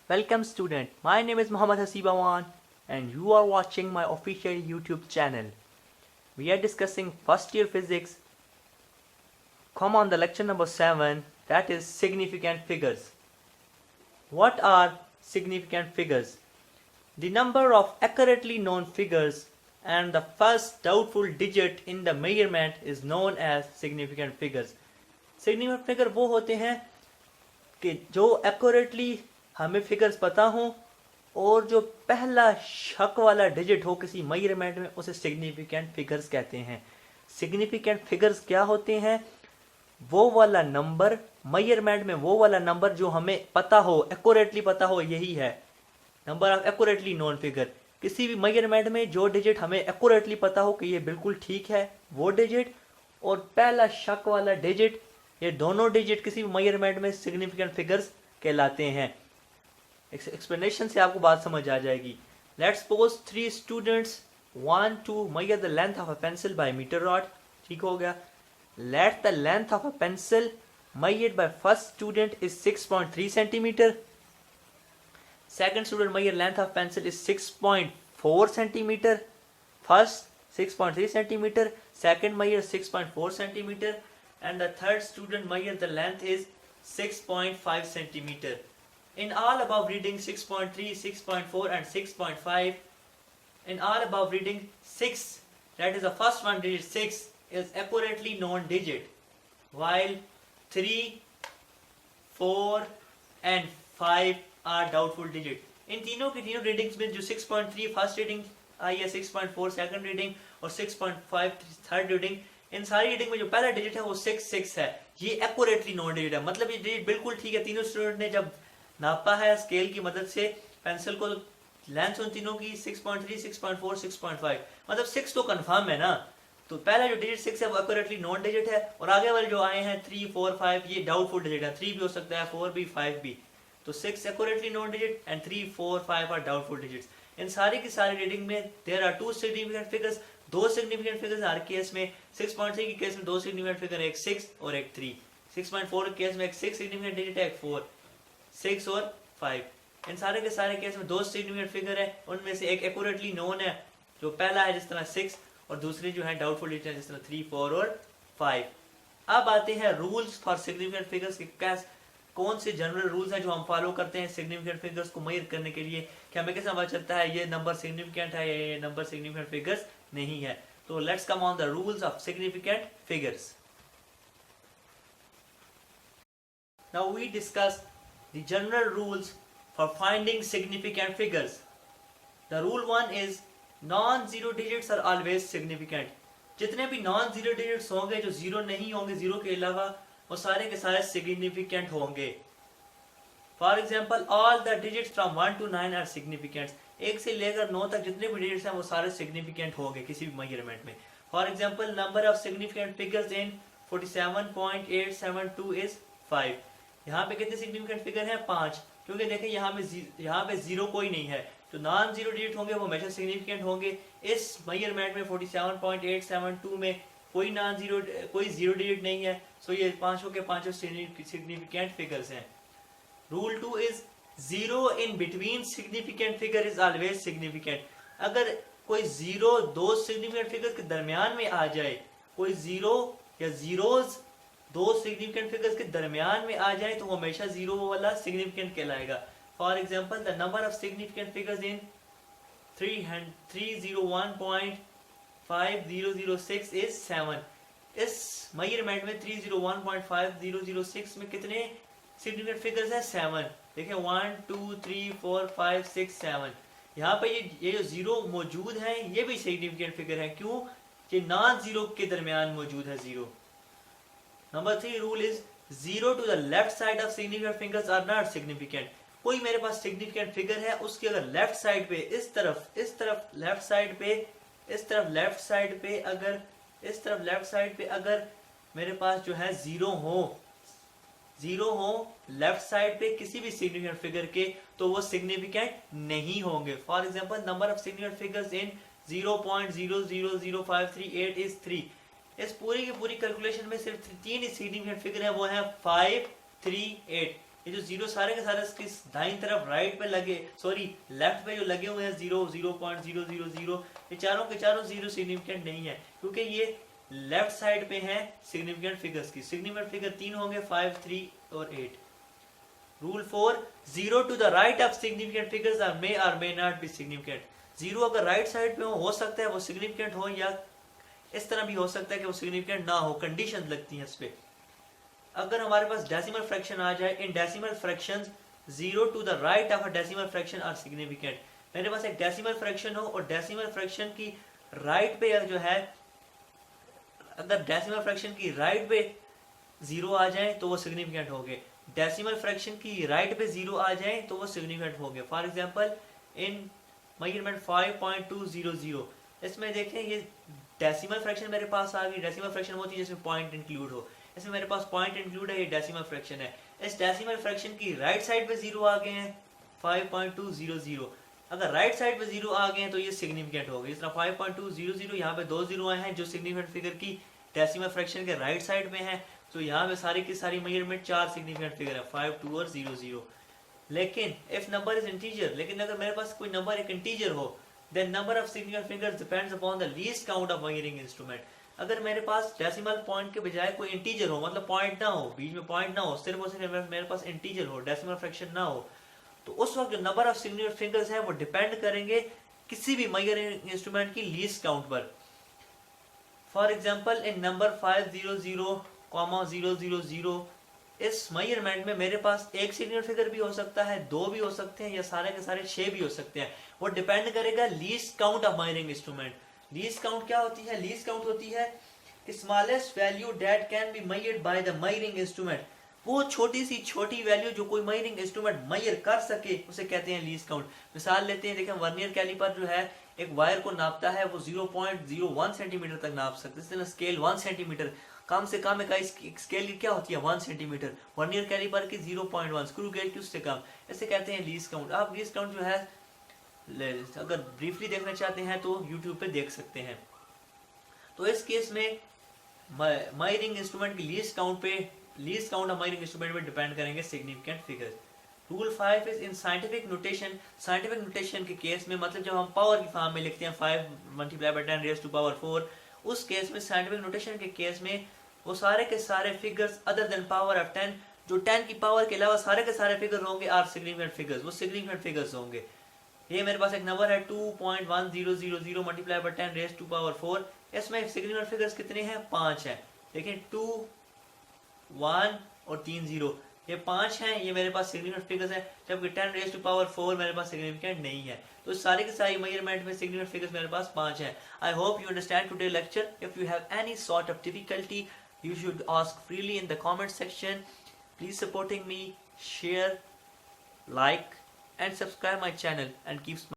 Welcome student, my name is Muhammad Hasibawan and you are watching my official YouTube channel. We are discussing first year physics. Come on the lecture number 7, that is significant figures. What are significant figures? The number of accurately known figures and the first doubtful digit in the measurement is known as significant figures. Significant figure वो होते हैं कि जो accurately हमें figures पता हो और जो पहला शक वाला डिजिट हो किसी मेजरमेंट में उसे सिग्निफिकेंट फिगर्स कहते हैं। सिग्निफिकेंट फिगर्स क्या होते हैं? वो वाला नंबर मेजरमेंट में, वो वाला नंबर जो हमें पता हो, एक्यूरेटली पता हो, यही है number of accurately known figure. किसी भी मेजरमेंट में जो डिजिट हमें एक्यूरेटली पता हो कि ये बिल्कुल ठीक है, वो डिजिट और पहला शक वाला डिजिट, ये दोनों डिजिट किसी भी मेजरमेंट में सिग्निफिकेंट फिगर्स कहलाते हैं। एक्सप्लेनेशन से आपको बात समझ आ जाएगी। Let's suppose 3 students want to measure the length of a pencil by metre rod. ठीक हो गया। Let the length of a pencil measured by first student is 6.3 centimeter. Second student measure length of pencil is 6.4 centimeter. First 6.3 centimeter, second measure 6.4 centimeter, and the third student measure the length is 6.5 centimeter. In all above reading 6.3, 6.4 and 6.5, in all above reading 6, that is the first one digit 6 is accurately known digit, while 3, 4 and 5 are doubtful digit. इन तीनों की तीनों readings में जो 6.3 first reading I है, 6.4 second reading और 6.5 third reading, इन सारी reading में जो पहला डिजिट है वो 6 है। ये एक्यूरेटली नोन डिजिट है, मतलब ये डिजिट बिल्कुल ठीक है। तीनों स्टूडेंट ने जब नापा है स्केल की मदद से पेंसिल को, लेंथ उन तीनों की 6.3, 6.4, 6.5, मतलब 6 तो कंफर्म है ना। तो पहला जो डिजिट 6 है वो एक्यूरेटली नॉन डिजिट है, और आगे वाले जो आए हैं 3, 4, 5 ये डाउटफुल डिजिट है। 3 भी हो सकता है, 4 भी, 5 भी। तो 6 accurately known digit and 3, 4, 5 are doubtful digits. इन सारी की सारी रीडिंग में there are 2 significant figures, 2 significant figures हर केस में। 6.3 की केस में 2 सिग्निफिकेंट फिगर, एक 6 और एक 3। 6.4 के केस में एक 6 सिग्निफिकेंट डिजिट है, एक 4, 6 और 5। इन सारे के सारे केस में 2 सिग्निफिकेंट फिगर है, उनमें से एक एक्यूरेटली नोन है जो पहला है जिस तरह 6, और दूसरी जो है डाउटफुल डिजिट है जिस तरह 3, 4 और 5। अब आते हैं रूल्स फॉर सिग्निफिकेंट फिगर्स के। कौन से जनरल रूल्स हैं जो हम फॉलो करते हैं सिग्निफिकेंट फिगर्स को मेजर करने के लिए कि हमें कैसे पता चलता है ये नंबर सिग्निफिकेंट है या ये नंबर सिग्निफिकेंट फिगर्स नहीं है। तो let's come on the rules of significant figures. Now we discuss the general rules for finding significant figures. The rule 1 is non zero digits are always significant. जितने भी non zero digits होंगे जो zero नहीं होंगे, zero के अलावा, वो सारे के सारे सिग्निफिकेंट होंगे। For example all the digits from 1 to 9 are significant. 1 से लेकर 9 तक जितने भी डिजिट्स हैं वो सारे सिग्निफिकेंट होंगे किसी भी मेजरमेंट में। For example number of significant figures in 47.872 is 5। यहाँ पे कितने सिग्निफिकेंट फिगर हैं? 5, क्योंकि देखें यहाँ पे जीरो कोई नहीं है, तो नॉन जीरो डिजिट होंगे वो हमेशा सिग्निफिकेंट होंगे। इस मेजरमेंट में 47.872 में कोई जीरो डिजिट नहीं है, सो ये पांचों के पांचों सिग्निफिकेंट फिगर्स हैं। Rule 2 is zero in between significant figure is always significant. अगर कोई जीरो दो सिग्निफिकेंट फिगर के दरमियान में आ जाए, कोई जीरो या जीरोज दो सिग्निफिकेंट फिगर्स के दरमियान में आ जाए तो वो हमेशा जीरो वाला सिग्निफिकेंट कहलाएगा। For example the number of significant figures in 301.5006 is 7। इस मेजरमेंट में 301.5006 में कितने सिग्निफिकेंट फिगर्स हैं? 7। देखिए 1, 2, 3, 4, 5, 6, 7। यहाँ पे ये जो जीरो मौजूद है ये भी सिग्निफिकेंट फिगर है। क्यों? ये नॉन जीरो के दरमियान मौजूद है zero. Number 3 rule is zero to the left side of significant figures are not significant. कोई मेरे पास सिग्निफिकेंट फिगर है, उसकी अगर लेफ्ट साइड पे इस तरफ लेफ्ट साइड पे, इस तरफ लेफ्ट साइड पे अगर, इस तरफ लेफ्ट साइड पे अगर मेरे पास जो है जीरो हो लेफ्ट साइड पे किसी भी सिग्निफिकेंट फिगर के, तो वो सिग्निफिकेंट नहीं होंगे। For example number of significant figures in 0.000538 is 3। इस पूरी की पूरी कैलकुलेशन में सिर्फ 3 ही सिग्निफिकेंट फिगर है, वो है 5, 3, 8। ये जो जीरो सारे के सारे इसकी दाईं तरफ राइट पे लगे, सॉरी लेफ्ट पे जो लगे हुए हैं जीरो, 0.000, ये चारों के चारों जीरो सिग्निफिकेंट नहीं है, क्योंकि ये लेफ्ट साइड पे है सिग्निफिकेंट फिगर्स की। सिग्निफिकेंट फिगर 3 होंगे, 5, 3 और 8। Rule 4, 0 to the right of significant figures are may or may not be significant। Zero अगर राइट साइड पे हो सकता है वो सिग्निफिकेंट हो, या इस तरह भी हो सकता है कि वो सिग्निफिकेंट ना हो, कंडीशन लगती है इस पे। अगर हमारे पास डेसिमल फ्रैक्शन आ जाए, in decimal fractions 0 to the right of a decimal fraction are significant। मेरे पास एक डेसिमल फ्रैक्शन हो और डेसिमल फ्रैक्शन की राइट पे जो है, अगर डेसिमल फ्रैक्शन की राइट पे जीरो आ जाए तो वो सिग्निफिकेंट हो गए, डेसिमल फ्रैक्शन की राइट पे जीरो आ जाए तो वो सिग्निफिकेंट हो गए। फॉर एग्जांपल इन मेजरमेंट 5.200, इसमें देखें ये डेसिमल फ्रैक्शन मेरे पास आ गई। डेसिमल फ्रैक्शन होती है जिसमें पॉइंट इंक्लूड हो, इसमें मेरे पास पॉइंट इंक्लूड है, ये डेसिमल फ्रैक्शन है। इस डेसिमल फ्रैक्शन की राइट साइड पे जीरो आ गए हैं 5.200। अगर राइट साइड पे जीरो आ गए हैं तो ये सिग्निफिकेंट हो गई। इस तरह 5.200 यहाँ पे दो जीरो आए हैं जो सिग्निफिकेंट फिगर की डेसिमल फ्रैक्शन के राइट साइड में है, तो यहाँ पे सारी की सारी मेजरमेंट 4 सिग्निफिकेंट फिगर है, 5, 2 और 0, 0। लेकिन इफ नंबर इज इंटीजर, लेकिन अगर मेरे पास कोई नंबर एक इंटीजर हो, then number of significant figures depends upon the least count of measuring instrument. अगर मेरे पास डेसिमल पॉइंट के बजाय कोई इंटीजर हो, मतलब पॉइंट ना हो, बीच में पॉइंट ना हो, सिर्फ और सिर्फ मेरे पास इंटीजर हो, डेसिमल फ्रैक्शन ना हो, तो उस वक्त जो नंबर ऑफ सिग्निफिकेंट फिगर्स है वो डिपेंड करेंगे किसी भी मेजरिंग इंस्ट्रूमेंट की लीस्ट काउंट पर। फॉर एग्जाम्पल इन नंबर 500,000, इस मेजरमेंट में मेरे पास एक सिग्निफिकेंट फिगर भी हो सकता है, दो भी हो सकते हैं, या सारे के सारे 6 भी हो सकते हैं। वो डिपेंड करेगा least count of measuring instrument. Least count क्या होती है? लीस्ट काउंट होती है smallest value that can be measured by the measuring instrument. वो छोटी सी छोटी वैल्यू जो कोई मेजरिंग इंस्ट्रूमेंट मेजर कर सके उसे कहते हैं लीस्ट काउंट। मिसाल लेते हैं, देखें वर्नियर कैलिपर जो है एक वायर को नापता है, वो 0.01 सेंटीमीटर तक नाप सकते हैं। स्केल 1 सेंटीमीटर, कम से कम एक स्केल की क्या होती है 1 सेंटीमीटर, वर्नियर कैलिपर की 0.1, स्क्रू गेज की उससे कम, इसे कहते हैं लीस्ट काउंट। आप लीस्ट काउंट जो है अगर ब्रीफली देखना चाहते हैं तो यूट्यूब पे देख सकते हैं। तो इस केस में मेजरिंग इंस्ट्रूमेंट की least count of measuring instrument पे डिपेंड करेंगे significant figures. Rule 5 is in scientific notation. Scientific notation के केस में, मतलब जब हम पावर की फॉर्म में लिखते हैं 5 × 10 raised to power 4, उस केस में साइंटिफिक नोटेशन के केस में वो सारे के सारे figures other than power of 10, जो 10 की पावर के अलावा सारे के सारे फिगर होंगे आर सिग्निफिकेंट फिगर्स, वो सिग्निफिकेंट फिगर्स होंगे। ये मेरे पास एक नंबर है 2.1000 × 10 raised to power 4, इसमें सिग्निफिकेंट फिगर्स कितने हैं? 5 हैं। देखें 2, 1 और 3 0, ये 5 हैं, ये मेरे पास सिग्निफिकेंट फिगर्स हैं, जबकि 10 raised to power 4 मेरे पास सिग्निफिकेंट नहीं है। तो सारे के सारे मेजरमेंट में सिग्निफिकेंट फिगर्स मेरे पास 5 हैं। I hope you understand today lecture. If you have any sort of difficulty you should ask freely in the comment section. Please supporting me, share, like and subscribe my channel and keep smiling.